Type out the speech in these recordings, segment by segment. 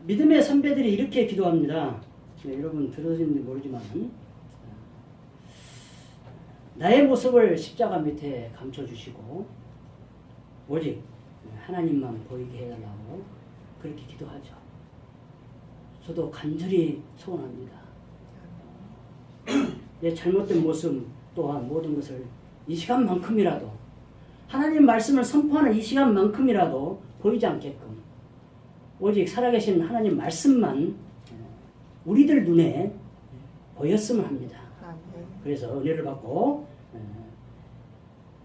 믿음의 선배들이 이렇게 기도합니다. 네, 여러분 들으셨는지 모르지만 나의 모습을 십자가 밑에 감춰주시고 오직 하나님만 보이게 해달라고 그렇게 기도하죠. 저도 간절히 소원합니다. 내 잘못된 모습 또한 모든 것을 이 시간만큼이라도 하나님 말씀을 선포하는 이 시간만큼이라도 보이지 않게끔 오직 살아계신 하나님 말씀만 우리들 눈에 보였으면 합니다. 그래서 은혜를 받고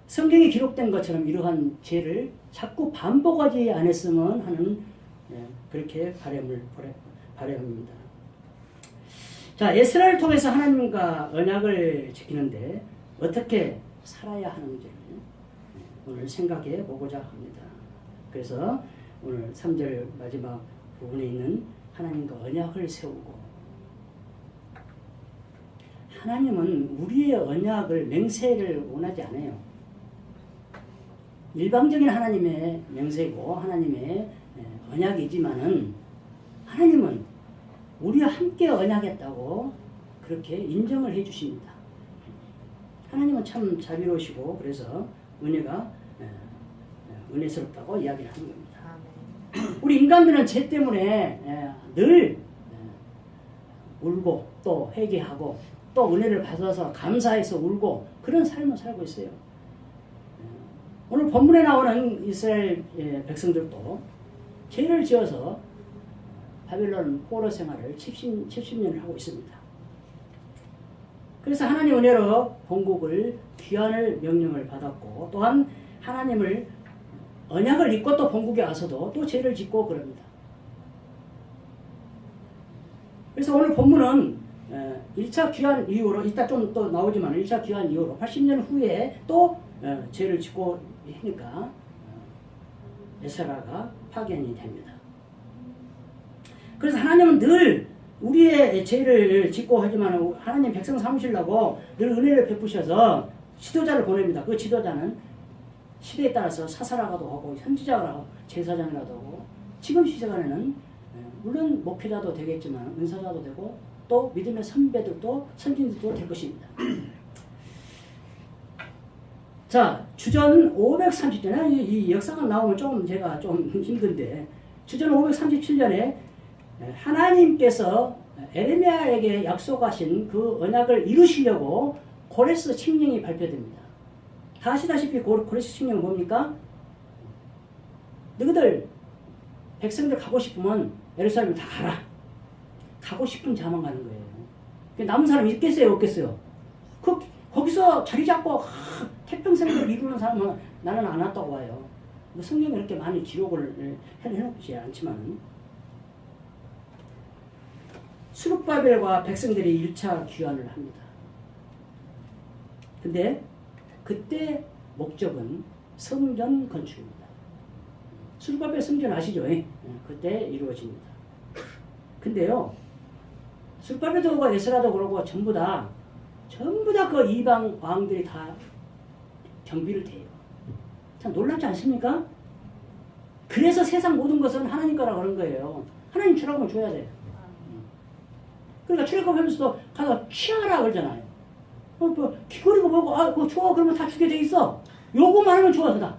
성경에 기록된 것처럼 이러한 죄를 자꾸 반복하지 않았으면 하는 그렇게 바람입니다. 자, 에스라를 통해서 하나님과 언약을 지키는데 어떻게 살아야 하는지를 오늘 생각해 보고자 합니다. 그래서 오늘 3절 마지막 부분에 있는 하나님과 언약을 세우고, 하나님은 우리의 언약을 맹세를 원하지 않아요. 일방적인 하나님의 맹세고 하나님의 언약이지만은 하나님은 우리와 함께 언약했다고 그렇게 인정을 해 주십니다. 하나님은 참 자비로우시고 그래서 은혜가 은혜스럽다고 이야기를 하는 겁니다. 우리 인간들은 죄 때문에 늘 울고 또 회개하고 또 은혜를 받아서 감사해서 울고 그런 삶을 살고 있어요. 오늘 본문에 나오는 이스라엘 백성들도 죄를 지어서 바벨론 포로 생활을 70년을 하고 있습니다. 그래서 하나님 은혜로 본국을 귀환을 명령을 받았고 또한 하나님을 언약을 잊고 또 본국에 와서도 또 죄를 짓고 그럽니다. 그래서 오늘 본문은 1차 귀환 이후로 이따 좀 또 나오지만 1차 귀환 이후로 80년 후에 또 죄를 짓고 하니까 에스라가 파견이 됩니다. 그래서 하나님은 늘 우리의 죄를 짓고 하지만 하나님 백성 삼으시려고 늘 은혜를 베푸셔서 지도자를 보냅니다. 그 지도자는 시대에 따라서 사사라고도 하고 선지자라고 제사장이라도 하고 지금 시대간에는 물론 목회자도 되겠지만 은사자도 되고 또 믿음의 선배들도 선진들도 될 것입니다. 자, 주전 530년에 이 역사가 나오면 조금 제가 좀 힘든데 주전 537년에 하나님께서 에레미야에게 약속하신 그 언약을 이루시려고 고레스 칙령이 발표됩니다. 다 아시다시피 고레스 칙령은 뭡니까? 너희들 백성들 가고 싶으면 예루살렘 다 가라. 가고 싶은 자만 가는 거예요. 남은 사람이 있겠어요? 없겠어요? 거기서 자리 잡고 태평생을 이루는 사람은 나는 안 왔다고 봐요. 뭐 성경에 이렇게 많이 기록을 해놓지 않지만 스룹바벨과 백성들이 1차 귀환을 합니다. 근데 그때 목적은 성전 건축입니다. 스룹바벨 성전 아시죠? 그때 이루어집니다. 근데요, 스룹바벨도 그렇고 에스라도 그러고 전부 다 그 이방 왕들이 다 경비를 대요. 참 놀랍지 않습니까? 그래서 세상 모든 것은 하나님 거라 그런 거예요. 하나님 주라고 하면 줘야 돼. 그러니까 출애굽 하면서도 가서 취하라 그러잖아요. 뭐 귀걸이고 뭐고 그거 줘 그러면 다 주게 돼 있어. 요거만 하면 좋아 다.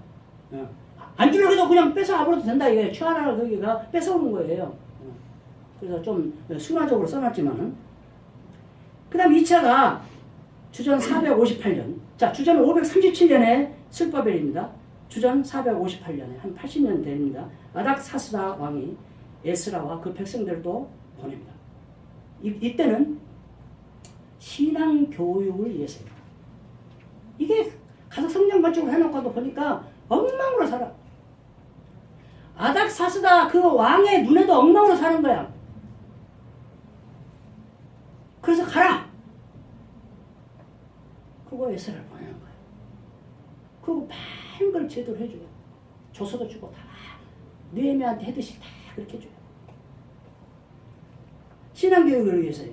안 주려고 해도 그냥 뺏어 와버려도 된다 이게 취하라 거기가 뺏어오는 거예요. 그래서 좀 순화적으로 써놨지만은 그 다음 2차가 주전 458년. 자, 주전 537년에 스룹바벨입니다. 주전 458년에 한 80년 됩니다. 아닥사스다 왕이 에스라와 그 백성들도 보냅니다. 이때는 신앙 교육을 위해서요. 이게 가서 성경 건축을 해놓고도 보니까 엉망으로 살아. 아닥사스다 그 왕의 눈에도 엉망으로 사는 거야. 그래서 가라. 그거 에스라를 보내는 거예요. 그리고 많은 걸 제대로 해줘요. 조서도 주고 다 느헤미야한테 해듯이 다 그렇게 해줘요. 신앙교육을 위해서요.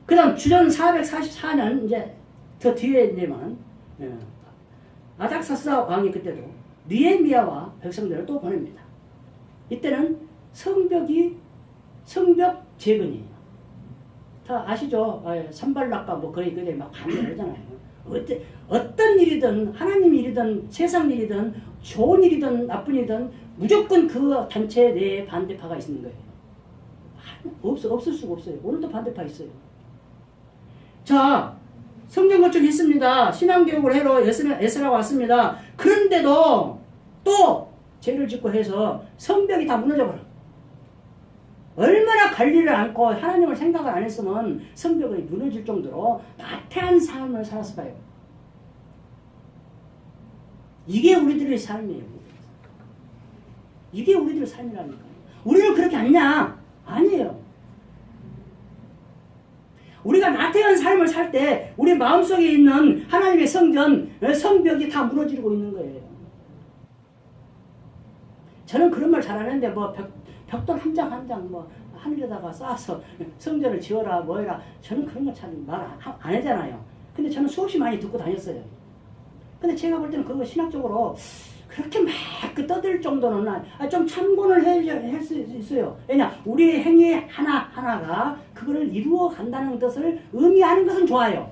그 다음 주전 444년 이제 더 뒤에 있지만 아닥사스다 왕이 그때도 느헤미야와 백성들을 또 보냅니다. 이때는 성벽 재건이에요. 다 아시죠? 산발락과 뭐 거의 그래 막 반대하잖아요. 어떤 일이든 하나님 일이든 세상 일이든 좋은 일이든 나쁜 일이든 무조건 그 단체 내에 반대파가 있는 거예요. 없을 수가 없어요. 오늘도 반대파 있어요. 자, 성경 건축 했습니다. 신앙교육을 해로 에스라 왔습니다. 그런데도 또 죄를 짓고 해서 성벽이 다 무너져 버려. 얼마나 관리를 않고 하나님을 생각을 안 했으면 성벽이 무너질 정도로 나태한 삶을 살았을까요? 이게 우리들의 삶이에요. 이게 우리들의 삶이라니까요. 우리는 그렇게 아니냐? 아니에요. 우리가 나태한 삶을 살 때 우리 마음속에 있는 하나님의 성벽이 다 무너지고 있는 거예요. 저는 그런 말 잘하는데 뭐 벽돌 한 장 한 장 뭐 하늘에다가 쌓아서 성전을 지어라 뭐 해라, 저는 그런 거 잘 말 안 하잖아요. 근데 저는 수없이 많이 듣고 다녔어요. 근데 제가 볼 때는 그거 신학적으로 그렇게 막 떠들 정도는 좀 참고를 할 수 있어요. 왜냐, 우리의 행위 하나하나가 그거를 이루어 간다는 것을 의미하는 것은 좋아요.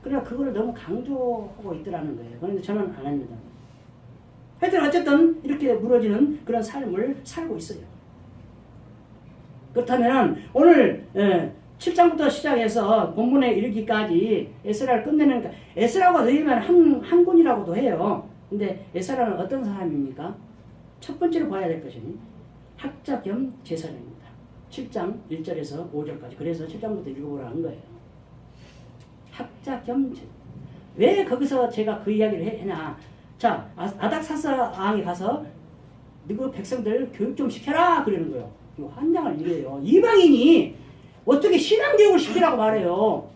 그러나 그걸 너무 강조하고 있더라는 거예요. 그런데 저는 안 합니다. 하여튼 어쨌든 이렇게 무너지는 그런 삶을 살고 있어요. 그렇다면 오늘 7장부터 시작해서 본문에 이르기까지 에스라를 끝내는, 에스라가 의하면 한 군이라고도 해요. 근데 에스라는 어떤 사람입니까? 첫 번째로 봐야 될 것이 학자 겸 제사장입니다. 7장 1절에서 5절까지. 그래서 7장부터 읽어보라는 거예요. 학자 겸 제사장. 왜 거기서 제가 그 이야기를 했냐. 자, 아닥사스 왕이 가서 너그 백성들 교육 좀 시켜라 그러는 거예요. 환장을 이래요. 이방인이 어떻게 신앙교육을 시키라고 말해요.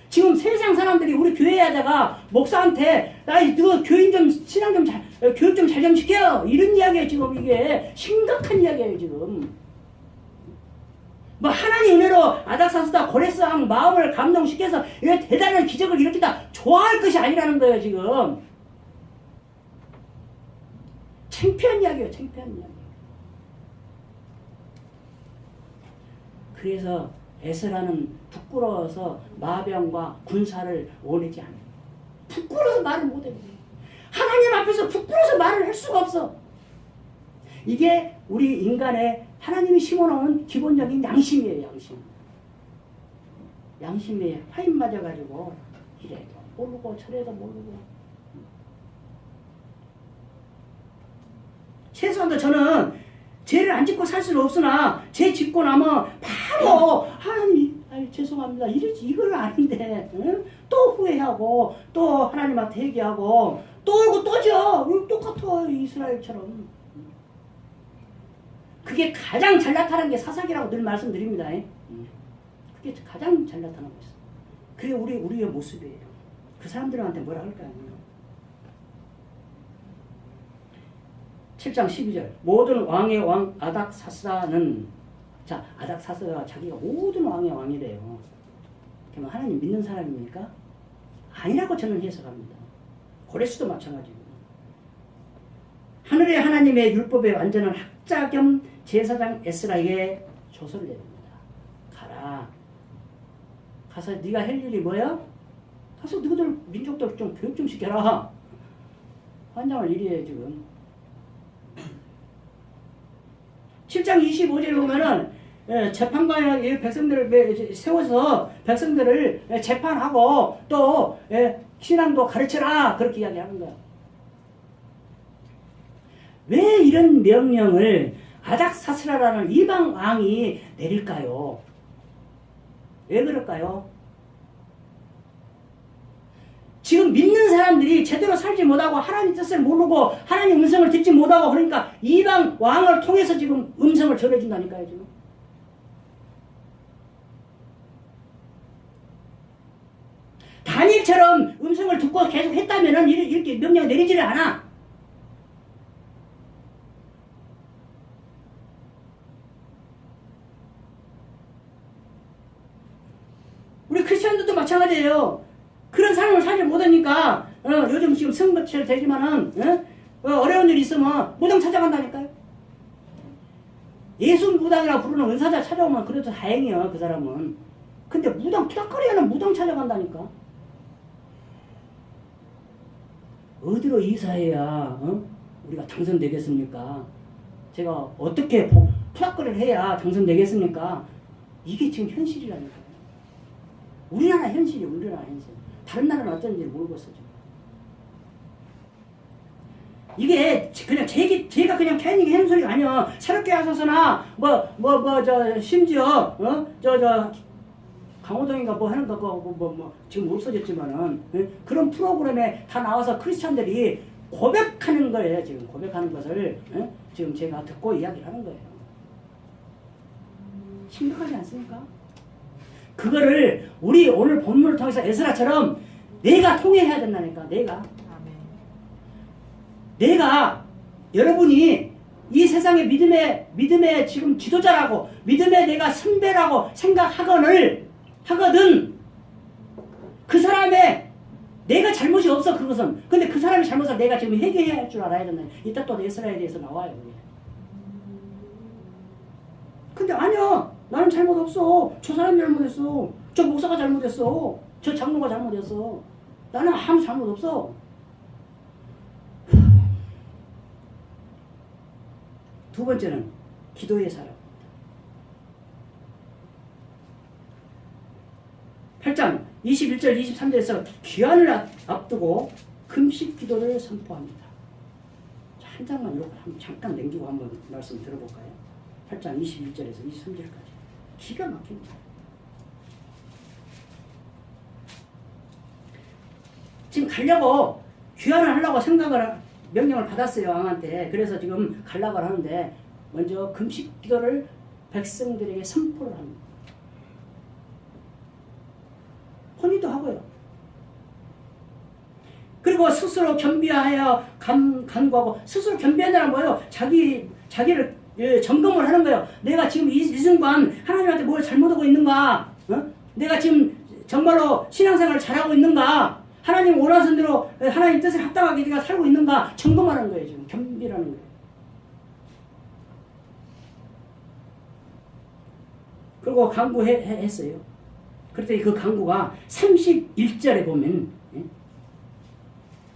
지금 세상 사람들이 우리 교회 하다가 목사한테 너 교인 좀 신앙 좀 교육 좀 잘 좀 시켜, 이런 이야기예요. 지금 이게 심각한 이야기예요. 지금 뭐 하나님 은혜로 아닥사스다 고레스 왕 마음을 감동시켜서 이런 대단한 기적을 일으키다 좋아할 것이 아니라는 거예요. 지금 창피한 이야기예요. 창피한 이야기. 그래서 에스라는 부끄러워서 마병과 군사를 원하지 않아요. 부끄러워서 말을 못해요. 하나님 앞에서 부끄러워서 말을 할 수가 없어. 이게 우리 인간의 하나님이 심어놓은 기본적인 양심이에요. 양심. 양심에 화인 맞아가지고 이래도 모르고 저래도 모르고. 최소한도 저는 죄를 안 짓고 살 수는 없으나 죄 짓고 나면 바로 하나님 죄송합니다 이걸 아는데 응? 또 후회하고 또 하나님한테 얘기하고 또 오고 또죠. 똑같아 이스라엘처럼. 그게 가장 잘 나타나는 게 사사기라고 늘 말씀드립니다. 그게 가장 잘 나타나고 있어. 그게 우리의 모습이에요. 그 사람들한테 뭐라 할까요? 7장 12절 모든 왕의 왕 아닥사스라는, 자, 아닥사스가 자기가 모든 왕의 왕이래요. 그러면 하나님 믿는 사람입니까? 아니라고 저는 해석합니다. 고레스도 마찬가지고. 하늘의 하나님의 율법의 완전한 학자 겸 제사장 에스라에게 조서를 내립니다. 가라. 가서 네가 할 일이 뭐야? 가서 너희들 민족들 좀 교육 좀 시켜라. 환장을 일이에요 지금. 7장 25절에 보면은 재판관이 백성들을 세워서 백성들을 재판하고 또 신앙도 가르쳐라 그렇게 이야기하는 거야. 왜 이런 명령을 아닥사스라라는 이방 왕이 내릴까요? 왜 그럴까요? 지금 믿는 사람들이 제대로 살지 못하고 하나님 뜻을 모르고 하나님 음성을 듣지 못하고 그러니까 이방 왕을 통해서 지금 음성을 전해준다니까요. 지금. 다니엘처럼 음성을 듣고 계속 했다면 이렇게 명령을 내리지를 않아. 우리 크리스천들도 마찬가지예요. 그런 삶을 살지 못하니까 요즘 지금 선거철 되지만은 어려운 일이 있으면 무당 찾아간다니까요. 예수 무당이라고 부르는 은사자 찾아오면 그래도 다행이야, 그 사람은. 근데 무당, 투닥거리는 무당 찾아간다니까. 어디로 이사해야 우리가 당선되겠습니까? 제가 어떻게 투닥거리를 해야 당선되겠습니까? 이게 지금 현실이라니까요. 우리나라 현실이 우리나라 현실. 다른 나라는 어떤지 모르겠어 지금. 이게 그냥 제가 그냥 괜히 하는 소리가 아니야. 새롭게 하소서나 심지어 강호동인가 뭐 하는 거 지금 없어졌지만은 그런 프로그램에 다 나와서 크리스찬들이 고백하는 거예요. 지금 고백하는 것을 지금 제가 듣고 이야기를 하는 거예요. 심각하지 않습니까? 그거를 우리 오늘 본문을 통해서 에스라처럼 내가 통해야 된다니까. 내가 여러분이 이 세상의 믿음의 지금 지도자라고 믿음의 내가 선배라고 생각하거든 그 사람의 내가 잘못이 없어 그것은. 근데 그 사람의 잘못을 내가 지금 해결해야 할 줄 알아야 된다. 이따 또 에스라에 대해서 나와요. 근데 아니야. 나는 잘못 없어. 저 사람이 잘못했어. 저 목사가 잘못했어. 저 장로가 잘못했어. 나는 아무 잘못 없어. 두 번째는 기도의 사람. 8장 21절 23절에서 귀환을 앞두고 금식 기도를 선포합니다. 자, 한 장만 이렇게 잠깐 남기고 한번 말씀 들어볼까요? 8장 21절에서 23절까지. 기가 막힙니다. 지금 가려고 귀환을 하려고 명령을 받았어요. 왕한테. 그래서 지금 가려고 하는데 먼저 금식 기도를 백성들에게 선포를 합니다. 혼인도 하고요. 그리고 스스로 겸비하여 간구하고. 스스로 겸비한다는 뭐예요? 자기를 점검을 하는 거예요. 내가 지금 이 순간 하나님한테 뭘 잘못하고 있는가? 내가 지금 정말로 신앙생활을 잘하고 있는가? 하나님 원하신 대로 하나님 뜻에 합당하게 내가 살고 있는가? 점검하는 거예요. 지금 겸비라는 거예요. 그리고 간구했어요. 그랬더니 그 간구가 31절에 보면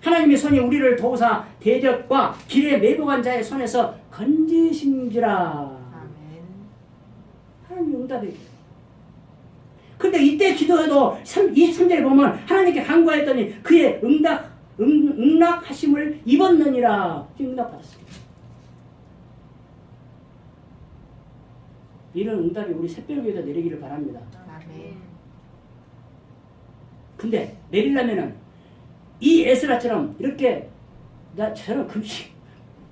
하나님의 손이 우리를 도우사 대적과 길에 매복한 자의 손에서 건지신지라. 아멘. 하나님 응답해요. 근데 이때 기도해도 23절에 보면 하나님께 간구했더니 그의 응답하심을 입었느니라. 응답받았습니다. 이런 응답이 우리 새벽에도 내리기를 바랍니다. 아멘. 근데 내리려면은 이 에스라처럼 이렇게 저는 금식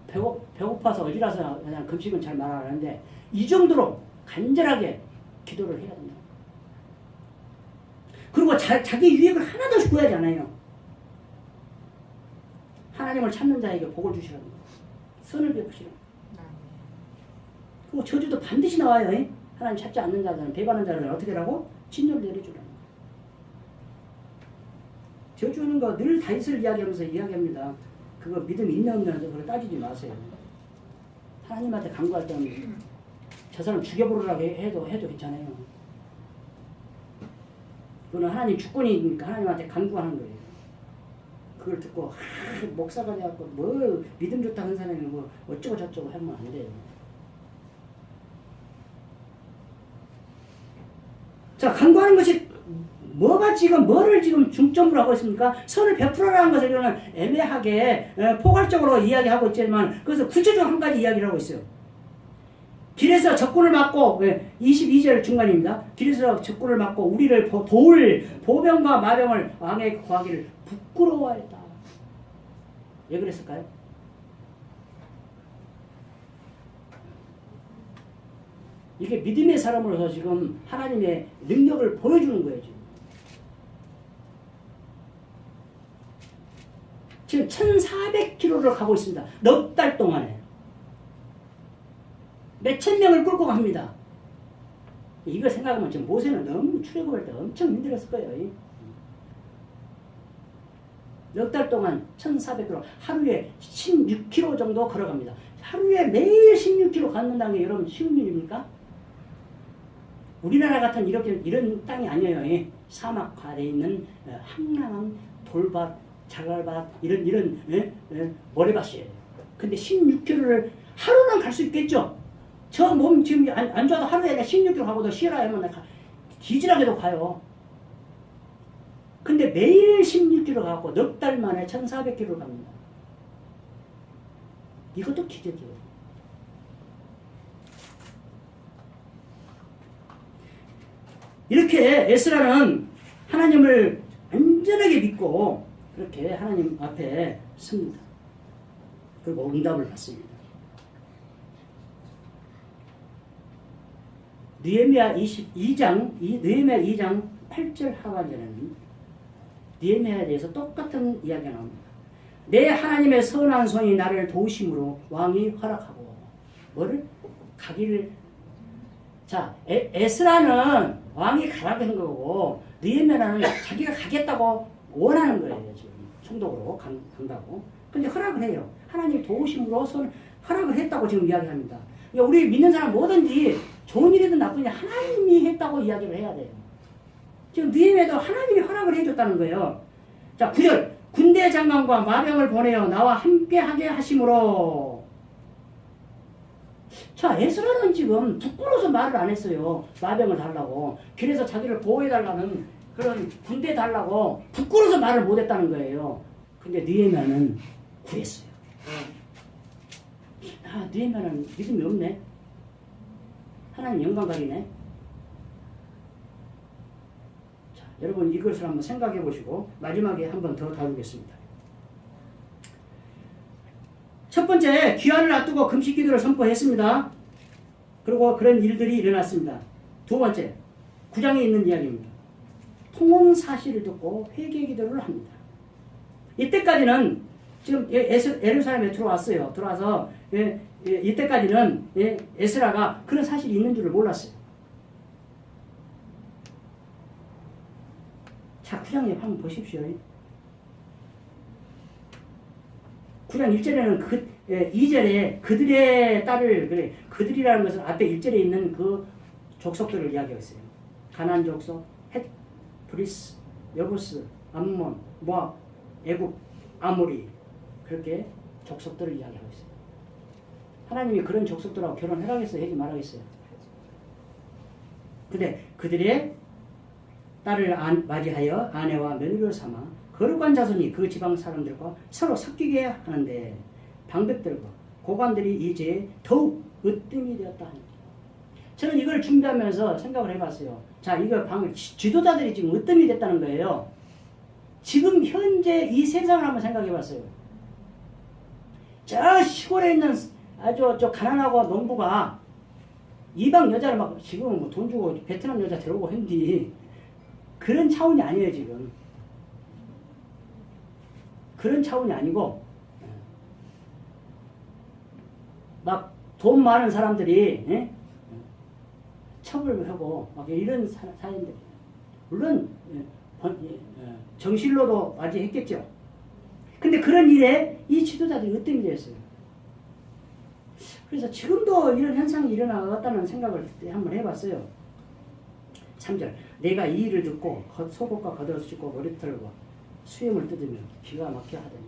배고파서 어지러서 그냥 금식은 잘 말 안 하는데 이 정도로 간절하게 기도를 해야 된다. 그리고 자기 유익을 하나도 구하지 않아요. 하나님을 찾는 자에게 복을 주시라는 거예요. 선을 베푸시라는 거예요. 그리고 저주도 반드시 나와요. 하나님 찾지 않는 자들은, 배반하는 자들은 어떻게 하라고? 진노를 내려주라는 거예요. 저주하는 거 늘 다윗을 이야기하면서 이야기합니다. 그거 믿음 있나 없나 그걸 따지지 마세요. 하나님한테 간구할 때는 저 사람 죽여버리라고 해도 괜찮아요. 그거는 하나님 주권이니까 하나님한테 간구하는 거예요. 그걸 듣고 목사가 돼갖고 뭐 믿음 좋다 하는 사람이 뭐 어쩌고 저쩌고 하면 안 돼요. 자, 간구하는 것이 뭐를 지금 중점으로 하고 있습니까? 선을 베풀어라는 것을 저는 애매하게 포괄적으로 이야기하고 있지만 그것을 구체적으로 한 가지 이야기를 하고 있어요. 길에서 적군을 막고 22절 중간입니다. 길에서 적군을 막고 우리를 도울 보병과 마병을 왕의 구하기를 부끄러워했다. 왜 그랬을까요? 이게 믿음의 사람으로서 지금 하나님의 능력을 보여주는 거예요. 지금 1400km를 가고 있습니다. 넉 달 동안에. 몇천 명을 끌고 갑니다. 이거 생각하면 지금 모세는 너무 출애굽할 때 엄청 힘들었을 거예요. 넉 달 동안 1,400km, 하루에 16km 정도 걸어갑니다. 하루에 매일 16km 걷는다는 게 여러분 쉬운 일입니까? 우리나라 같은 이런 땅이 아니에요. 예. 사막화에 있는 황량한 돌밭, 자갈밭, 이런 모래밭이에요. 근데 16km를 하루는 갈 수 있겠죠? 저 몸 지금 안 좋아도 하루에 16km 가고도 쉬어라 하면 뒤지라게도 가요. 근데 매일 16km 가고 넉 달 만에 1,400km를 갑니다. 이것도 기적이에요. 이렇게 에스라는 하나님을 완전하게 믿고 그렇게 하나님 앞에 섭니다. 그리고 응답을 받습니다. 느헤미야 2장 8절 하반절에는 느헤미야에 대해서 똑같은 이야기가 나옵니다. 내 하나님의 선한 손이 나를 도우심으로 왕이 허락하고 뭐를? 가기를. 자, 에스라는 왕이 가라고 한 거고 느헤미야는 자기가 가겠다고 원하는 거예요. 지금 총독으로 간다고. 근데 허락을 해요. 하나님 도우심으로 허락을 했다고 지금 이야기합니다. 그러니까 우리 믿는 사람 뭐든지 좋은 일이든 나쁜 일 하나님이 했다고 이야기를 해야 돼요. 지금 느헤미야도 하나님이 허락을 해줬다는 거예요. 자, 9절. 군대 장관과 마병을 보내어 나와 함께하게 하심으로. 자, 에스라는 지금 부끄러워서 말을 안 했어요. 마병을 달라고. 길에서 자기를 보호해달라는 그런 군대 달라고 부끄러워서 말을 못했다는 거예요. 근데 느헤미야는 구했어요. 느헤미야는 믿음이 없네. 하나님 영광 가리네. 자, 여러분 이것을 한번 생각해 보시고 마지막에 한 번 더 다루겠습니다. 첫 번째, 귀환을 앞두고 금식 기도를 선포했습니다. 그리고 그런 일들이 일어났습니다. 두 번째, 9장에 있는 이야기입니다. 통혼 사실을 듣고 회개 기도를 합니다. 이때까지는 지금 예루살렘에 들어왔어요. 들어와서 이때까지는 에스라가 그런 사실이 있는 줄을 몰랐어요. 자, 9장에 한번 보십시오. 9장 1절에는 2절에 그들의 딸을, 그들이라는 것은 앞에 1절에 있는 그 족속들을 이야기하고 있어요. 가나안 족속, 헷, 브리스, 여부스, 암몬, 모압, 애굽, 아모리, 그렇게 족속들을 이야기하고 있어요. 하나님이 그런 족속들하고 결혼하라겠어요? 하지 말라겠어요? 근데 그들의 딸을 맞이하여 아내와 며느리로 삼아 거룩한 자손이 그 지방 사람들과 서로 섞이게 하는데 방백들과 고관들이 이 죄에 더욱 으뜸이 되었다 하는 거예요. 저는 이걸 준비하면서 생각을 해봤어요. 자, 이거 지도자들이 지금 으뜸이 됐다는 거예요. 지금 현재 이 세상을 한번 생각해봤어요. 저 시골에 있는 아주 가난하고 농부가 이방 여자를 막 지금 뭐 돈 주고 베트남 여자 데려오고 했는데 그런 차원이 아니에요. 지금 그런 차원이 아니고 막 돈 많은 사람들이 첩을 하고 이런 사람들 물론 정실로도 맞이했겠죠. 근데 그런 일에 이 지도자들이 으뜸이 되었어요. 그래서 지금도 이런 현상이 일어나갔다는 생각을 한번 해봤어요. 3절. 내가 이 일을 듣고 속옷과 겉옷을 찢고 머리털과 수염을 뜯으며 기가 막혀 하더니.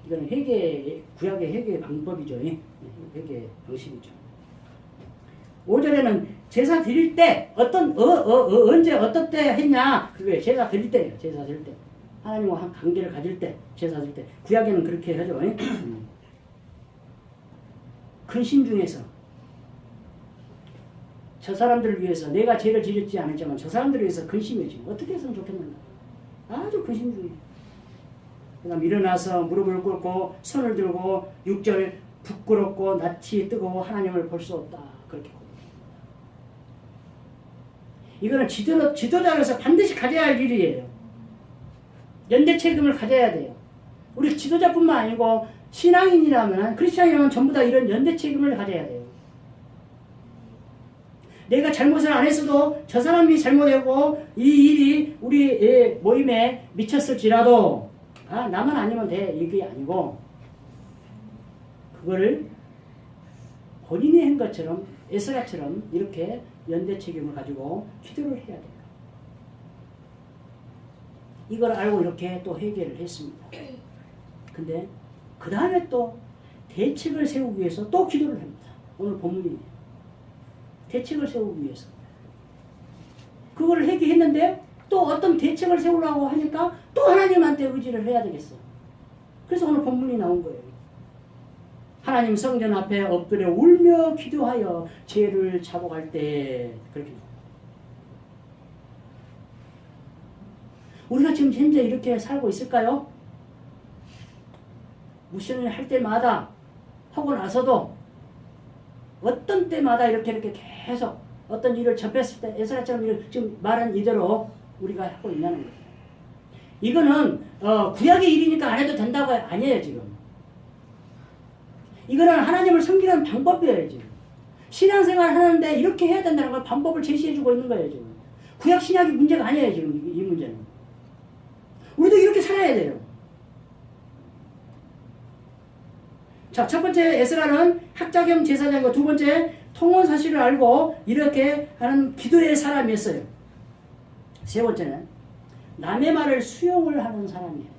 이거는 구약의 회개의 방법이죠. 회개의 방식이죠. 5절에는 제사 드릴 때 언제 어떤 때 했냐? 그게 제사 드릴 때예요. 제사 드릴 때. 하나님과 관계를 가질 때, 제사 드릴 때. 구약에는 그렇게 하죠. 근심 중에서 저 사람들을 위해서 내가 죄를 지었지 않았지만 저 사람들을 위해서 근심해 지금 어떻게 했으면 좋겠는가? 아주 근심 중이에요. 그 다음 일어나서 무릎을 꿇고 손을 들고 6절 부끄럽고 낯이 뜨거워 하나님을 볼 수 없다. 그렇게 이거는 지도자로서 반드시 가져야 할 일이에요. 연대 책임을 가져야 돼요. 우리 지도자뿐만 아니고 신앙인이라면 크리스천이라면 전부 다 이런 연대 책임을 가져야 돼요. 내가 잘못을 안 했어도 저 사람이 잘못하고 이 일이 우리 모임에 미쳤을지라도 나만 아니면 돼. 이게 아니고 그거를 본인이 한 것처럼 에스라처럼 이렇게 연대 책임을 가지고 기도를 해야 돼요. 이걸 알고 이렇게 또 해결을 했습니다. 근데 그 다음에 또 대책을 세우기 위해서 또 기도를 합니다. 오늘 본문이에요. 대책을 세우기 위해서. 그걸 해결했는데 또 어떤 대책을 세우려고 하니까 또 하나님한테 의지를 해야 되겠어. 그래서 오늘 본문이 나온 거예요. 하나님 성전 앞에 엎드려 울며 기도하여 죄를 자복할 때 그렇게. 우리가 지금 현재 이렇게 살고 있을까요? 무신을 할 때마다 하고 나서도 어떤 때마다 이렇게 계속 어떤 일을 접했을 때 에스라처럼 지금 말한 이대로 우리가 하고 있냐는 거예요. 이거는 구약의 일이니까 안 해도 된다고 아니에요 지금. 이거는 하나님을 섬기는 방법이에요 지금. 신앙생활 하는데 이렇게 해야 된다는 걸 방법을 제시해주고 있는 거예요 지금. 구약 신약이 문제가 아니에요 지금 이 문제는. 우리도 이렇게 살아야 돼요. 자, 첫 번째 에스라는 학자 겸 제사장이고 두 번째 통원 사실을 알고 이렇게 하는 기도의 사람이었어요. 세 번째는 남의 말을 수용을 하는 사람이에요.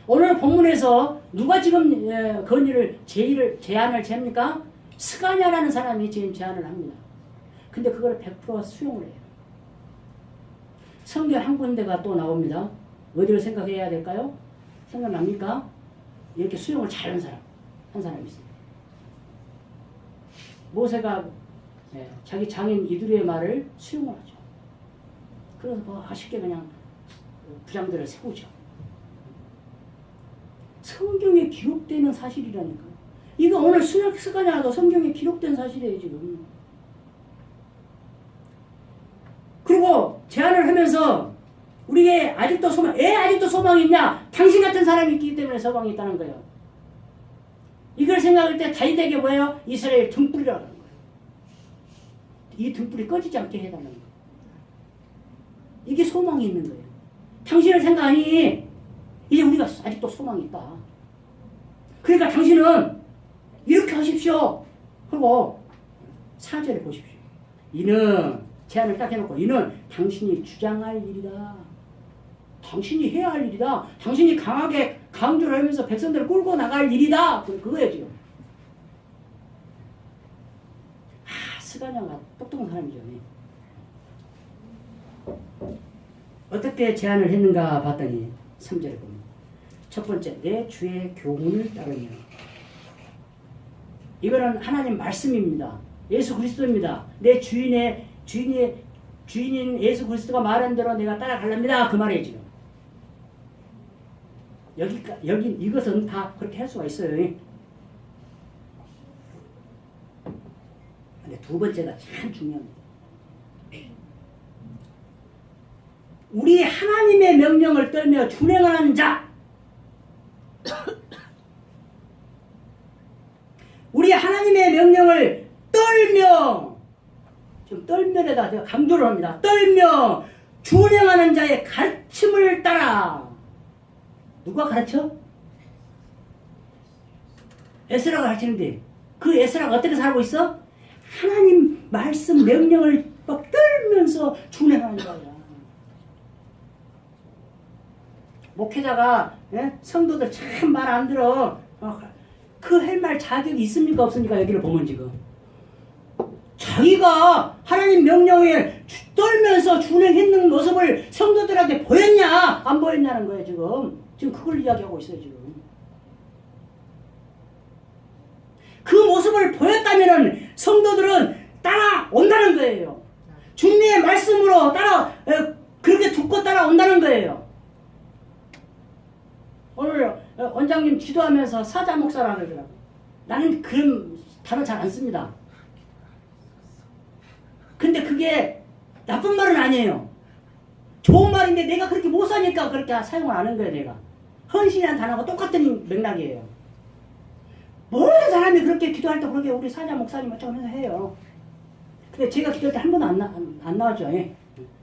오늘 본문에서 누가 지금 건의를 제안을 합니까? 스가냐라는 사람이 지금 제안을 합니다. 근데 그걸 100% 수용을 해요. 성경 한 군데가 또 나옵니다. 어디를 생각해야 될까요? 생각납니까? 이렇게 수용을 잘하는 사람, 한 사람이 있습니다. 모세가 자기 장인 이두리의 말을 수용을 하죠. 그래서 쉽게 그냥 부장들을 세우죠. 성경에 기록되는 사실이라니까. 이거 오늘 스가냐도 성경에 기록된 사실이에요 지금. 그리고 제안을 하면서 우리의 아직도 소망, 아직도 소망이 있냐? 당신 같은 사람이 있기 때문에 소망이 있다는 거예요. 이걸 생각할 때 다윗에게 뭐예요? 이스라엘 등불이라는 거예요. 이 등불이 꺼지지 않게 해달라는 거예요. 이게 소망이 있는 거예요. 당신을 생각하니 이제 우리가 아직도 소망이 있다. 그러니까 당신은 이렇게 하십시오. 그리고 4절에 보십시오. 이는 제안을 딱 해놓고 이는 당신이 주장할 일이다. 당신이 해야 할 일이다. 당신이 강하게 강조를 하면서 백성들을 끌고 나갈 일이다. 그거예요 지금. 스가냐가 똑똑한 사람이죠. 어떻게 제안을 했는가 봤더니 3절에 보면 첫 번째, 내 주의 교훈을 따르며. 이거는 하나님 말씀입니다. 예수 그리스도입니다. 내 주인인 예수 그리스도가 말한 대로 내가 따라가랍니다. 그 말이에요 지금. 여기 이것은 다 그렇게 할 수가 있어요. 근데 두 번째가 참 중요합니다. 우리 하나님의 명령을 떨며 준행하는 자, 우리 하나님의 명령을 떨며, 지금 떨며에다 제가 강조를 합니다. 떨며 준행하는 자의 가르침을 따라. 누가 가르쳐? 에스라가 가르치는데 그 에스라가 어떻게 살고 있어? 하나님 말씀 명령을 막 떨면서 준행하는 거야. 목회자가 성도들 참 말 안 들어. 그 할 말 자격이 있습니까 없습니까? 여기를 보면 지금 자기가 하나님 명령에 떨면서 준행했는 모습을 성도들한테 보였냐 안 보였냐는 거예요 지금 그걸 이야기하고 있어요 지금. 그 모습을 보였다면은 성도들은 따라온다는 거예요. 주님의 말씀으로 그렇게 듣고 따라온다는 거예요. 오늘 원장님 기도하면서 사자 목사라 그러더라고요. 나는 그런 단어 잘 안 씁니다. 근데 그게 나쁜 말은 아니에요. 좋은 말인데 내가 그렇게 못 사니까 그렇게 사용을 안 한 거예요 내가. 헌신이라는 단어가 똑같은 맥락이에요. 모든 사람이 그렇게 기도할 때 그렇게 우리 사자 목사님 어쩌고 해서 해요. 근데 제가 기도할 때 한 번도 안 나왔죠.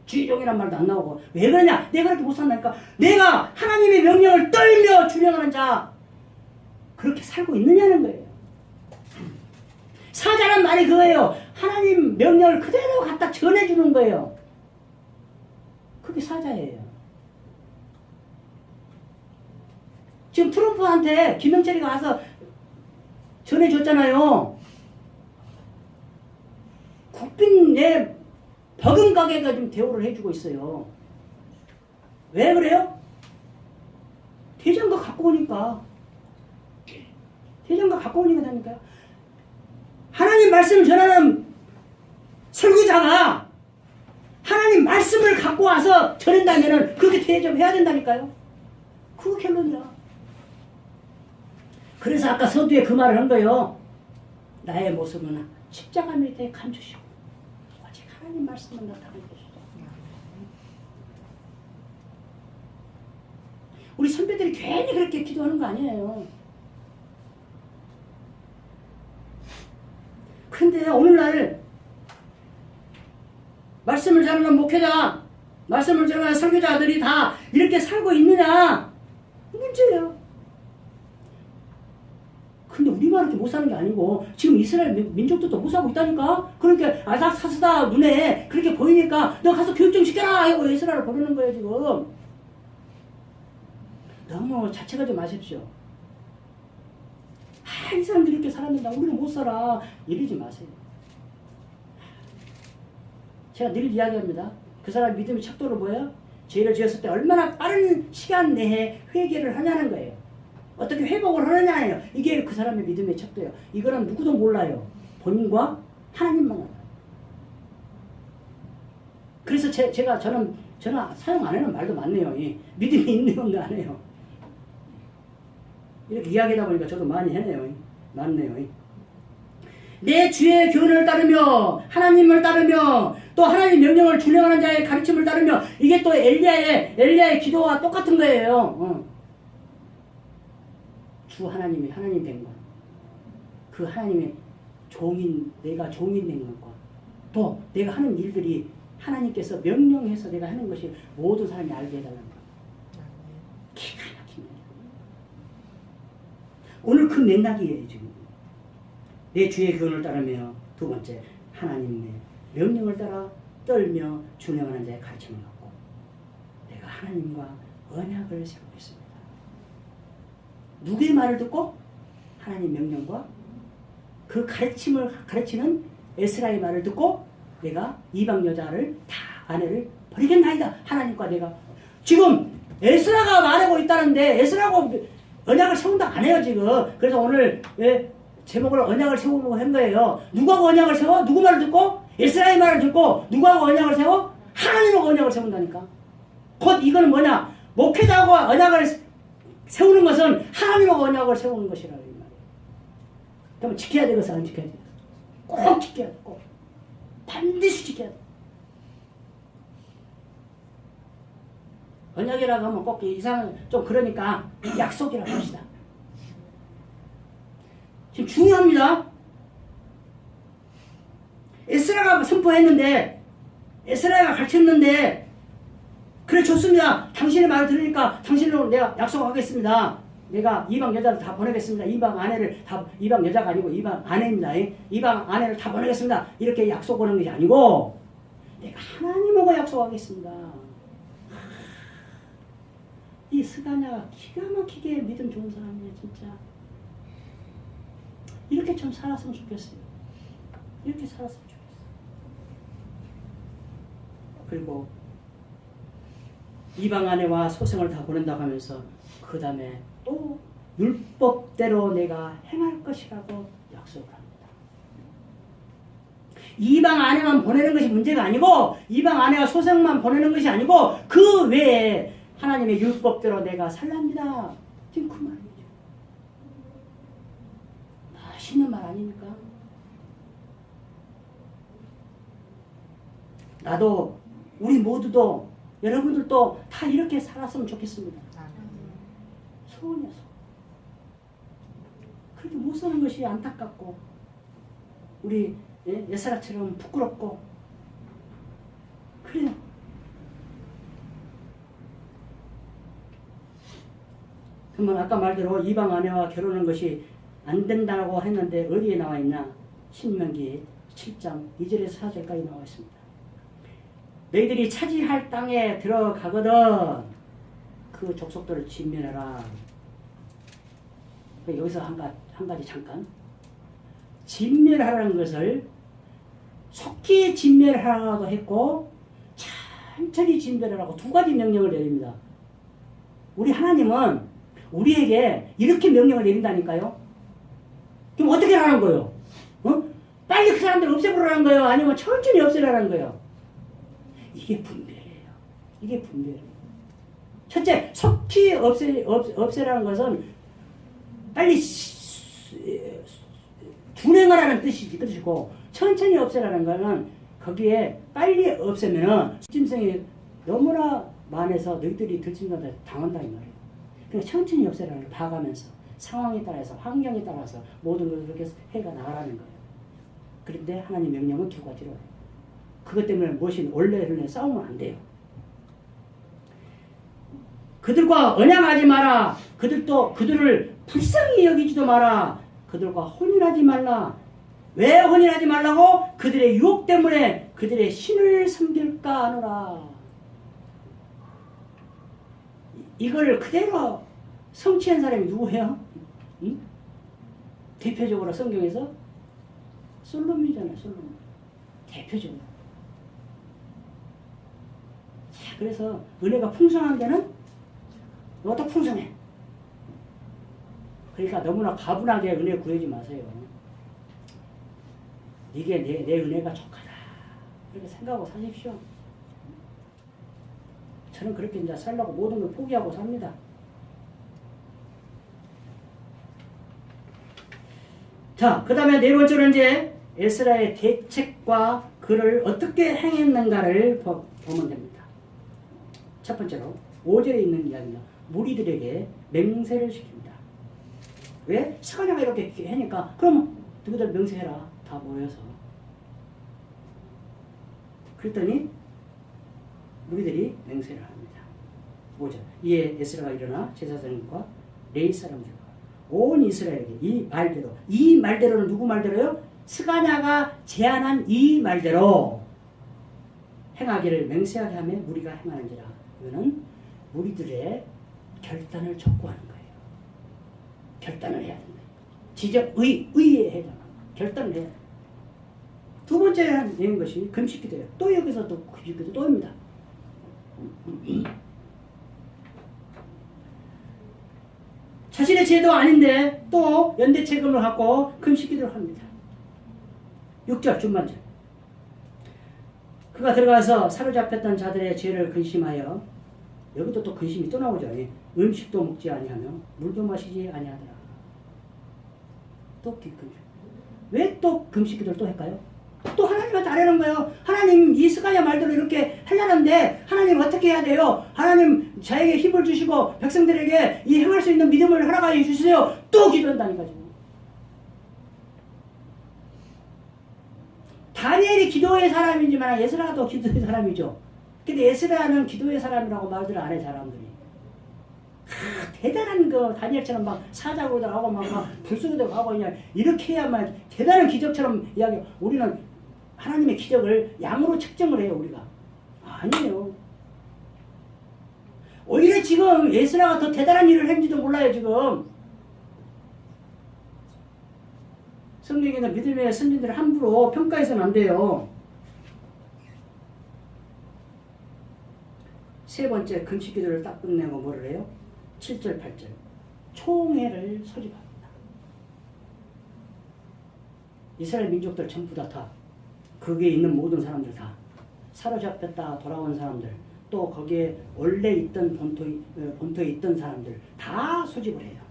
주의종이란 말도 안 나오고. 왜 그러냐? 내가 그렇게 못 산다니까. 내가 하나님의 명령을 떨며 준행하는 자, 그렇게 살고 있느냐는 거예요. 사자란 말이 그거예요. 하나님 명령을 그대로 갖다 전해주는 거예요. 그게 사자예요. 지금 트럼프한테 김영철이가 와서 전해줬잖아요. 국빈 내 버금가게가 좀 대우를 해주고 있어요. 왜 그래요? 대장가 갖고 오니까. 대장가 갖고 오니까 되니까요. 하나님 말씀을 전하는 설교자가 하나님 말씀을 갖고 와서 전한다면 그렇게 대접해야 된다니까요. 그거 결론이야. 그래서 아까 서두에 그 말을 한 거예요. 나의 모습은 십자가 밑에 감추시고 오직 하나님 말씀만 나타내고 계시죠. 우리 선배들이 괜히 그렇게 기도하는 거 아니에요. 근데 오늘날 말씀을 전하는 목회자, 말씀을 전하는 설교자들이 다 이렇게 살고 있느냐? 문제예요. 근데 우리만 이렇게 못 사는 게 아니고 지금 이스라엘 민족들도 못 살고 있다니까. 그러니까 아삭사스다 눈에 그렇게 보이니까 너 가서 교육 좀 시켜라 하고 이스라엘을 보내는 거예요 지금. 너무 자책하지 마십시오. 이 사람들이 이렇게 살았는데 우리는 못 살아 이러지 마세요. 제가 늘 이야기합니다. 그 사람 믿음의 척도로 뭐예요? 죄를 지었을 때 얼마나 빠른 시간 내에 회개를 하냐는 거예요. 어떻게 회복을 하느냐예요. 이게 그 사람의 믿음의 척도예요. 이거는 누구도 몰라요. 본인과 하나님만 알아요. 그래서 저는 사용 안 하는 말도 많네요. 믿음이 있는 없는 안 해요. 이렇게 이야기하다 보니까 저도 많이 해네요. 많네요. 내 주의 교훈을 따르며 하나님을 따르며 또 하나님 명령을 준행하는 자의 가르침을 따르며 이게 또 엘리야의 기도와 똑같은 거예요. 주 하나님이 하나님 된 것, 그 하나님의 내가 종인 된 것과 또 내가 하는 일들이 하나님께서 명령해서 내가 하는 것이 모든 사람이 알게 해달라는 것. 기가 막힙니다. 오늘 그 맥락이에요 지금. 내 주의 교훈을 따르며 두 번째 하나님의 명령을 따라 떨며 준행하는 자의 가르침을 갖고 내가 하나님과 언약을 세우고 있습니다. 누구의 말을 듣고? 하나님 명령과 그 가르침을 가르치는 에스라의 말을 듣고 내가 이방 여자를 다 아내를 버리겠나이다. 하나님과 내가 지금 에스라가 말하고 있다는데 에스라가 언약을 세운다 안 해요 지금. 그래서 오늘 제목을 언약을 세우고 한 거예요. 누구하고 언약을 세워? 누구 말을 듣고? 에스라의 말을 듣고 누구하고 언약을 세워? 하나님하고 언약을 세운다니까. 곧 이거는 뭐냐? 목회자하고 언약을 세우는 것은 하나님하고 언약을 세우는 것이라고 이 말이에요. 그러면 지켜야 되겠어, 안 지켜야 되겠어? 꼭 지켜야 돼, 꼭. 반드시 지켜야 돼. 언약이라고 하면 꼭 이상한, 좀 그러니까 약속이라고 합시다. 지금 중요합니다. 에스라가 선포했는데, 에스라가 가르쳤는데, 그래 좋습니다. 당신의 말을 들으니까 당신으로 내가 약속하겠습니다. 내가 이방 여자를 다 보내겠습니다. 이방 아내를 다, 이방 여자가 아니고 이방 아내입니다. 이방 아내를 다 보내겠습니다. 이렇게 약속하는 것이 아니고 내가 하나님하고 약속하겠습니다. 이 스가냐가 기가 막히게 믿음 좋은 사람이에요. 진짜 이렇게 좀 살았으면 좋겠어요. 이렇게 살았으면 좋겠어요. 그리고 이방 아내와 소생을 다 보낸다고 하면서 그 다음에 또 율법대로 내가 행할 것이라고 약속을 합니다. 이방 아내만 보내는 것이 문제가 아니고 이방 아내와 소생만 보내는 것이 아니고 그 외에 하나님의 율법대로 내가 살랍니다. 지금 그 말이죠. 맛있는 말 아닙니까? 나도 우리 모두도 여러분들도 다 이렇게 살았으면 좋겠습니다. 소원이야, 소원. 그렇게 못 사는 것이 안타깝고 우리 예사라처럼 부끄럽고 그래요. 한번 아까 말대로 이방 아내와 결혼하는 것이 안 된다고 했는데 어디에 나와 있냐? 신명기 7장 2절에서 4절까지 나와 있습니다. 너희들이 차지할 땅에 들어가거든 그 족속들을 진멸해라. 여기서 한 가지 잠깐. 진멸하라는 것을 속히 진멸하라고 했고 천천히 진멸하라고 두 가지 명령을 내립니다. 우리 하나님은 우리에게 이렇게 명령을 내린다니까요. 그럼 어떻게 하라는 거예요? 빨리 그 사람들 없애버리라는 거예요? 아니면 천천히 없애라는 거예요? 이게 분별이에요. 이게 분별이에요. 첫째, 속히 없애라는 것은 빨리 준행하라는 뜻이고, 천천히 없애라는 거는 거기에 빨리 없애면은 짐승이 너무나 많아서 너희들이 들짐승한테 당한다 이 말이에요. 그러니까 천천히 없애라는 걸 봐가면서 상황에 따라서 환경에 따라서 모든 것을 그렇게 해가 나가라는 거예요. 그런데 하나님 명령은 두 가지로 해요. 그것 때문에 무엇이 원래는 싸우면 안 돼요. 그들과 언약하지 마라. 그들을 불쌍히 여기지도 마라. 그들과 혼인하지 말라. 왜 혼인하지 말라고? 그들의 유혹 때문에 그들의 신을 섬길까 하노라. 이걸 그대로 성취한 사람이 누구예요? 응? 대표적으로 성경에서 솔로몬이잖아요. 솔로몬. 대표적으로. 자, 그래서 은혜가 풍성한 데는 너도 풍성해. 그러니까 너무나 가분하게 은혜 구하지 마세요. 이게 내 은혜가 족하다. 그렇게 생각하고 사십시오. 저는 그렇게 이제 살려고 모든 걸 포기하고 삽니다. 자, 그 다음에 네 번째로 이제 에스라의 대책과 그를 어떻게 행했는가를 보면 됩니다. 첫 번째로 5절에 있는 이야기입니다. 무리들에게 맹세를 시킵니다. 왜? 스가랴가 이렇게 하니까 그럼 너희들 맹세해라. 다 모여서. 그랬더니 무리들이 맹세를 합니다. 5절. 이에 에스라가 일어나 제사장과 레위 사람들과 온 이스라엘에게 이 말대로는 누구 말대로요? 스가랴가 제안한 이 말대로 행하기를 맹세하게 하며 무리가 행하는지라. 이거는 무리들의 결단을 촉구하는 거예요. 결단을 해야 된다. 의에 해야 된다. 결단을 해야 된다. 두 번째 하는 것이 금식기도예요. 또 여기서 또 금식기도 또입니다. 자신의 죄도 아닌데 또 연대책임을 갖고 금식기도를 합니다. 6절 중반절. 그가 들어가서 사로잡혔던 자들의 죄를 근심하여, 여기도 또 근심이 또 나오죠. 음식도 먹지 아니하며 물도 마시지 아니하더라. 또 금식. 왜 또 금식기도를 또 할까요? 또 하나님한테 아뢰는 거예요. 하나님 이 스가랴 말대로 이렇게 하려는데 하나님 어떻게 해야 돼요? 하나님 저에게 힘을 주시고 백성들에게 이 행할 수 있는 믿음을 허락하여 주세요. 또 기도한다니까 지금. 다니엘이 기도의 사람이지만 에스라도 기도의 사람이죠. 근데 에스라는 기도의 사람이라고 말들 안 해 사람들이. 대단한 거 다니엘처럼 막 사자고도 하고 막 불쏘기도 하고 그냥 이렇게 해야만 대단한 기적처럼 이야기. 우리는 하나님의 기적을 양으로 측정을 해요 우리가. 아니에요. 오히려 지금 에스라가 더 대단한 일을 했는지도 몰라요 지금. 성경에는 믿음의 선진들을 함부로 평가해서는 안 돼요. 세 번째 금식기도를 딱 끝내고 뭐를 해요? 7절 8절 총회를 소집합니다. 이스라엘 민족들 전부 다 거기에 있는 모든 사람들 다 사로잡혔다 돌아온 사람들 또 거기에 원래 있던 본토에 있던 사람들 다 소집을 해요.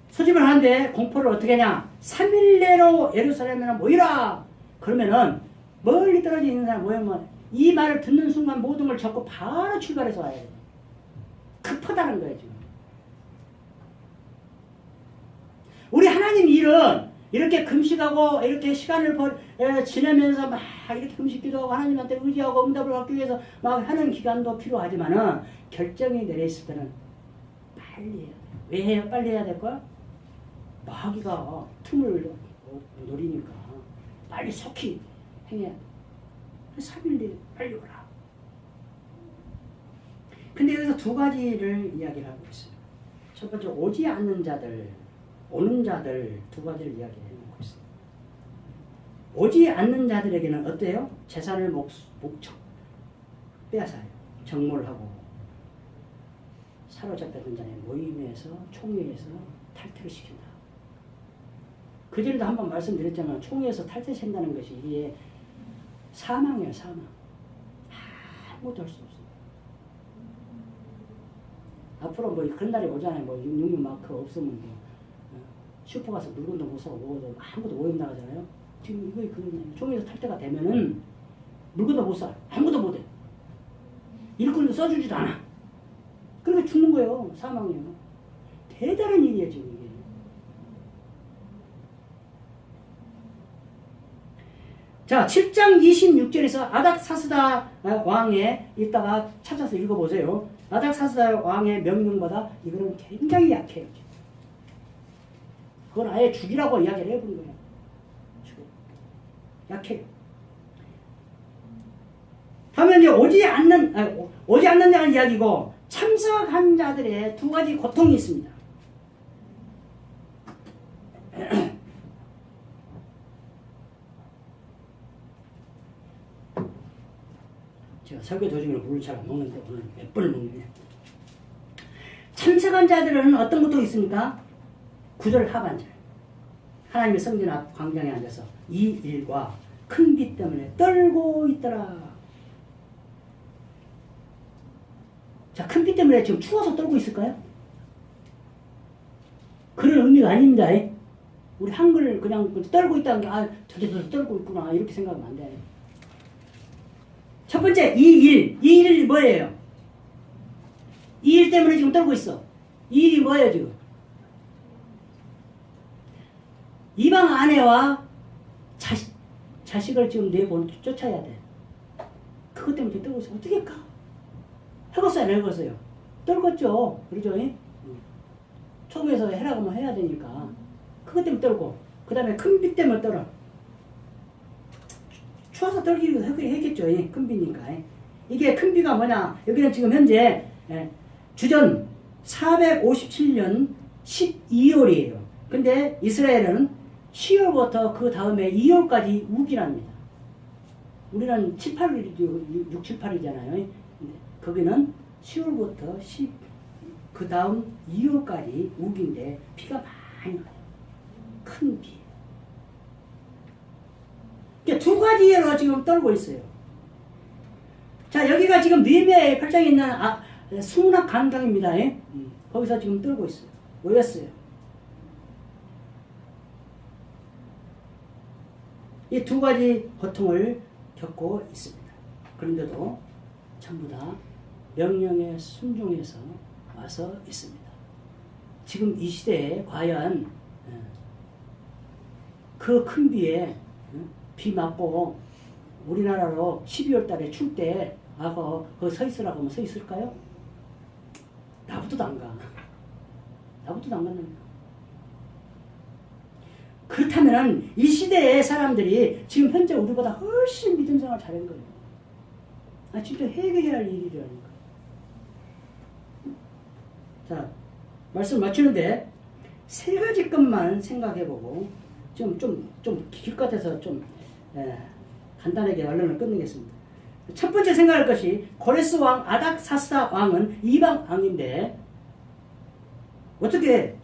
소집을 하는데 공포를 어떻게 하냐? 3일 내로 예루살렘에 모이라. 그러면은 멀리 떨어져 있는 사람 모이면 이 말을 듣는 순간 모든 걸 접고 바로 출발해서 와야 돼요. 급하다는 거예요 지금. 우리 하나님 일은 이렇게 금식하고 이렇게 시간을 지내면서 막 이렇게 금식 기도하고 하나님한테 의지하고 응답을 받기 위해서 막 하는 기간도 필요하지만은 결정이 내려있을 때는 빨리 해야 돼. 왜 해요? 빨리 해야 될 거야? 마귀가 틈을 노리니까 빨리 속히 행해야 돼. 3일 뒤에 빨리 오라. 근데 여기서 두 가지를 이야기를 하고 있어요. 첫 번째, 오지 않는 자들, 오는 자들 두 가지를 이야기해놓고 있어요. 오지 않는 자들에게는 어때요? 재산을 목적 빼앗아요. 정몰하고 사로잡혔던 자의 모임에서 총회에서 탈퇴를 시킨다. 그전에도 한번 말씀드렸지만 총회에서 탈퇴시킨다는 것이 이게 사망이에요. 사망. 아무것도 할 수 없어요. 앞으로 뭐 그런 날이 오잖아요. 뭐 66마크 없으면 뭐 슈퍼 가서 물건도 못 사고 먹어도 아무것도 오염 나가잖아요. 지금 이거 그런 총회에서 탈퇴가 되면은 물건도 못 사. 아무것도 못 해. 일꾼도 써주지도 않아. 그러니까 죽는 거예요. 사망이에요. 대단한 일이에요 지금 이게. 자, 7장 26절에서 아닥사스다 왕의 이따가 찾아서 읽어보세요. 아닥사스다 왕의 명령보다 이거는 굉장히 약해요. 그건 아예 죽이라고 이야기를 해본 거예요. 죽여. 약해요. 다음에 이제 오지 않는다는 이야기고 참석한 자들의 두 가지 고통이 있습니다. 제가 설교 도중에 물을 잘 안 먹는데 오늘 몇 번을 먹느냐. 참석한 자들은 어떤 것도 있습니까? 9절 하반절. 하나님의 성전 앞 광장에 앉아서 이 일과 큰 비 때문에 떨고 있더라. 자, 큰 비 때문에 지금 추워서 떨고 있을까요? 그런 의미가 아닙니다. 우리 한글 그냥 떨고 있다는 게 저기서 떨고 있구나 이렇게 생각하면 안 돼. 첫 번째, 이 일이 뭐예요? 이 일 때문에 지금 떨고 있어. 이 일이 뭐예요 지금? 이방 아내와 자식을 지금 쫓아야 돼. 그것 때문에 지금 떨고 있어. 어떻게 할까? 해봤어요? 안 해봤어요? 떨궜죠. 그러죠? 총회에서 해라고 하면 해야 되니까. 그것 때문에 떨고, 그 다음에 큰 비 때문에 떨어. 추워서 떨기도 했겠죠. 큰 비니까. 이게 큰 비가 뭐냐? 여기는 지금 현재 주전 457년 12월이에요. 근데 이스라엘은 10월부터 그 다음에 2월까지 우기랍니다. 우리는 7, 8일, 6, 7, 8이잖아요. 거기는 10월부터 그 다음 2월까지 우기인데 비가 많이 와요. 큰 비. 그러니까 두 가지로 지금 떨고 있어요. 자, 여기가 지금 느헤미야 8장에 있는 수문학 강당입니다. 거기서 지금 떨고 있어요. 모였어요. 이 두 가지 고통을 겪고 있습니다. 그런데도 전부 다 명령에 순종해서 와서 있습니다. 지금 이 시대에 과연 그 큰 비에 비 맞고 우리나라로 12월 달에 출 때 거기 서 있으라고 하면 서 있을까요? 나부터도 안 가. 나부터도 안 간다니까. 그렇다면 이 시대의 사람들이 지금 현재 우리보다 훨씬 믿음 생활 잘한 거예요. 진짜 회개해야 할 일이라니까. 자, 말씀 맞추는데 세 가지 것만 생각해보고 좀 길 것 같아서 간단하게 언론을 끝내겠습니다. 첫 번째 생각할 것이 고레스 왕 아닥사스다 왕은 이방 왕인데 어떻게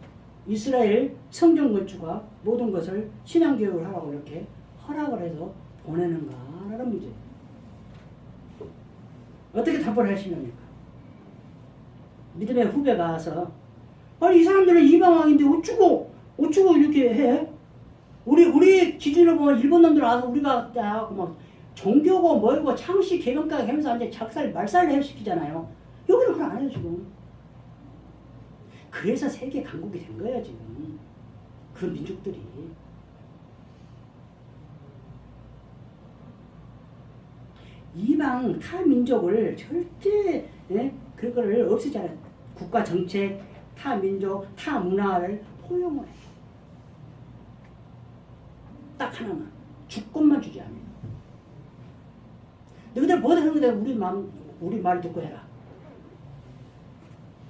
이스라엘 성전 건축과 모든 것을 신앙교육을 하라고 이렇게 허락을 해서 보내는가라는 문제예요. 어떻게 답을 하시렵니까? 믿음의 후배가 와서 이 사람들은 이방 왕인데 어쩌고 이렇게 해? 우리 기준으로 보면 일본 놈들 와서 우리가 막 종교고 뭐고 창씨 개명까지 하면서 이제 말살을 시키잖아요. 여기는 그걸 안 해요 지금. 그래서 세계 강국이 된 거예요 지금. 그런 민족들이. 이방 타민족을 절대 그거를 없애잖아요. 국가 정책, 타민족, 타문화를 포용을 해요. 딱 하나만. 주권만 주지 않아요. 너희들 뭐든 하는 건데 우리 말 듣고 해라.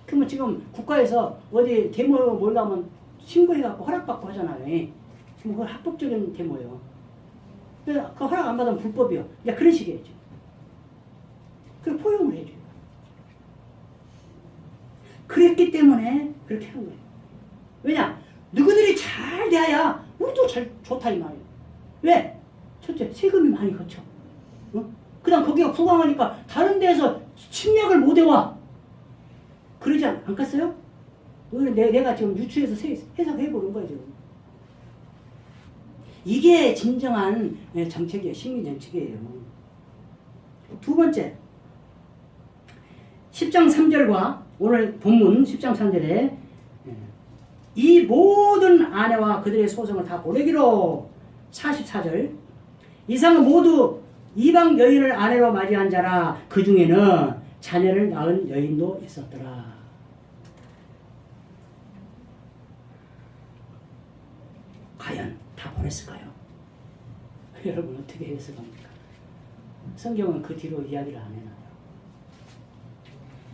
그러면 지금 국가에서 어디 데모 몰라면 신고해갖고 허락받고 하잖아요. 그럼 그건 합법적인 데모예요. 그 허락 안 받으면 불법이요. 야, 그런 식이에요. 그걸 포용을 해줘요. 그랬기 때문에 그렇게 하는 거예요. 왜냐? 누구들이 잘 돼야 우리도 잘 좋다 이 말이에요. 왜? 첫째, 세금이 많이 거쳐. 그 다음 거기가 부강하니까 다른 데에서 침략을 못 해와. 그러지 않겠어요? 내가 지금 유추해서 해석해보는 거예요. 지금. 이게 진정한 정책이에요. 식민 정책이에요. 두 번째, 10장 3절과 오늘 본문 10장 3절에 이 모든 아내와 그들의 소송을 다 보내기로 44절 이상은 모두 이방 여인을 아내로 맞이한 자라 그 중에는 자녀를 낳은 여인도 있었더라. 과연 다 보냈을까요? 여러분 어떻게 해석합니까? 성경은 그 뒤로 이야기를 안 해놔요.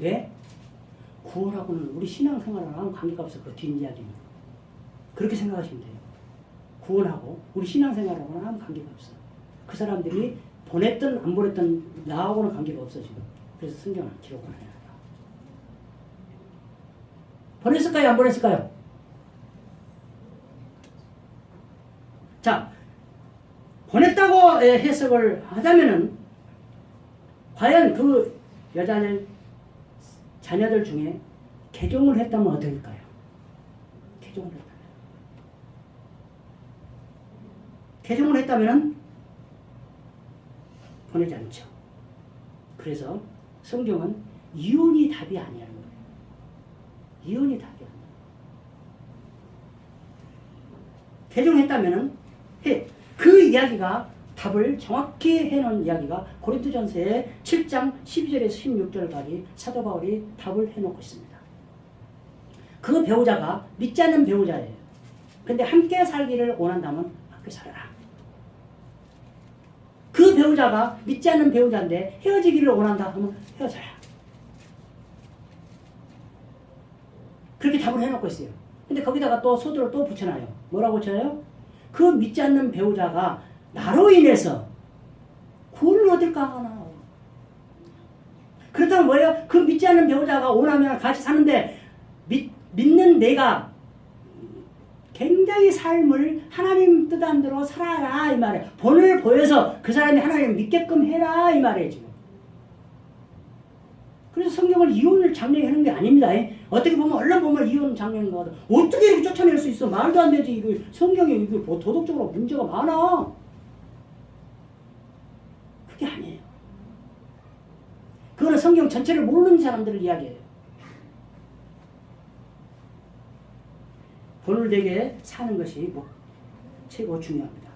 왜? 구원하고는 우리 신앙생활하고는 아무 관계가 없어. 그 뒷이야기는. 그렇게 생각하시면 돼요. 구원하고 우리 신앙생활하고는 아무 관계가 없어. 그 사람들이 보냈든 안 보냈든 나하고는 관계가 없어 지금. 그래서 성경은 기록을 안 해놔요. 보냈을까요? 안 보냈을까요? 자, 보냈다고 해석을 하자면은 과연 그 여자들 자녀들 중에 개종을 했다면 어떨까요? 개종을 했다면. 개종을 했다면 보내지 않죠. 그래서 성경은 이혼이 답이 아니라는 거예요. 이혼이 답이 아니에요. 개종했다면 그 이야기가 답을 정확히 해놓은 이야기가 고린도전서의 7장 12절에서 16절까지 사도 바울이 답을 해놓고 있습니다. 그 배우자가 믿지 않는 배우자예요. 근데 함께 살기를 원한다면 함께 살아라. 그 배우자가 믿지 않는 배우자인데 헤어지기를 원한다 하면 헤어져라. 그렇게 답을 해놓고 있어요. 근데 거기다가 또 소들을 또 붙여놔요. 뭐라고 붙여요? 그 믿지 않는 배우자가 나로 인해서 구원을 얻을까 하나. 그렇다면 뭐예요? 그 믿지 않는 배우자가 원하면 같이 사는데 믿는 내가 굉장히 삶을 하나님 뜻한 대로 살아라 이 말이에요. 본을 보여서 그 사람이 하나님 믿게끔 해라 이 말이에요 지금. 그래서 성경을 이혼을 장려하는 게 아닙니다. 어떻게 보면 얼른 보면 이혼 장려하는 거 같아. 어떻게 이렇게 쫓아낼 수 있어? 말도 안 되지. 이거 성경에 이거 뭐 도덕적으로 문제가 많아. 그게 아니에요. 그거는 성경 전체를 모르는 사람들을 이야기해요. 본을 되게 사는 것이 최고 중요합니다.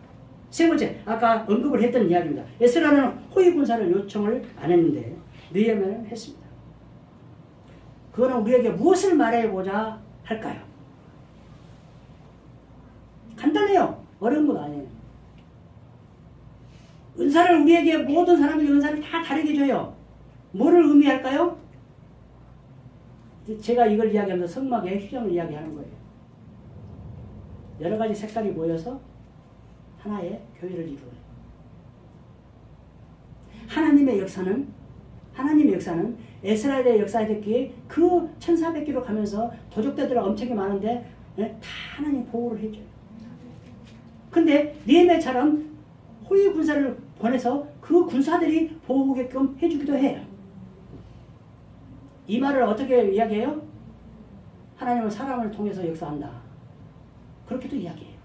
세 번째, 아까 언급을 했던 이야기입니다. 에스라는 호위 군사를 요청을 안 했는데 느헤미야는 했습니다. 그거는 우리에게 무엇을 말해보자 할까요? 간단해요. 어려운 건 아니에요. 은사를 우리에게 모든 사람들이 은사를 다 다르게 줘요. 뭐를 의미할까요? 제가 이걸 이야기하면서 성막의 휴정을 이야기하는 거예요. 여러 가지 색깔이 모여서 하나의 교회를 이루어요. 하나님의 역사는 에스라엘의 역사였기에 그 1400km 가면서 도적대들이 엄청 많은데 다 하나님 보호를 해줘요. 근데 느헤미야처럼 호위 군사를 보내서 그 군사들이 보호하게끔 해주기도 해요. 이 말을 어떻게 이야기해요? 하나님은 사람을 통해서 역사한다. 그렇게도 이야기해요.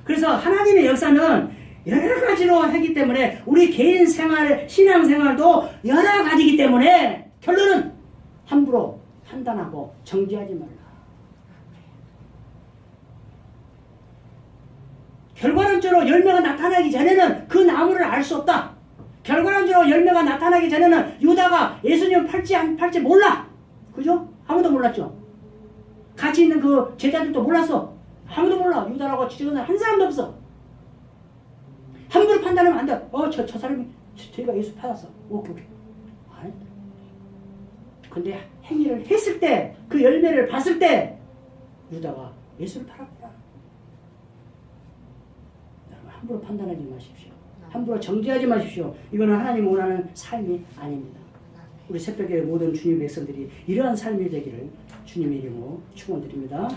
그래서 하나님의 역사는 여러 가지로 하기 때문에 우리 개인 생활, 신앙 생활도 여러 가지이기 때문에 결론은 함부로 판단하고 정지하지 말라. 결과론적으로 열매가 나타나기 전에는 그 나무를 알 수 없다. 결과론적으로 열매가 나타나기 전에는 유다가 예수님 팔지 안 팔지 몰라. 그죠? 아무도 몰랐죠. 같이 있는 그 제자들도 몰랐어. 아무도 몰라. 유다라고 지적은 한 사람도 없어. 함부로 판단하면 안 돼. 저 사람이 저희가 예수 팔았어. 오케이. 아니. 근데 행위를 했을 때, 그 열매를 봤을 때 유다가 예수를 팔았구나. 여러분, 함부로 판단하지 마십시오. 함부로 정죄하지 마십시오. 이거는 하나님 원하는 삶이 아닙니다. 우리 새벽에 모든 주님 백성들이 이러한 삶이 되기를 주님의 이름으로 축원드립니다.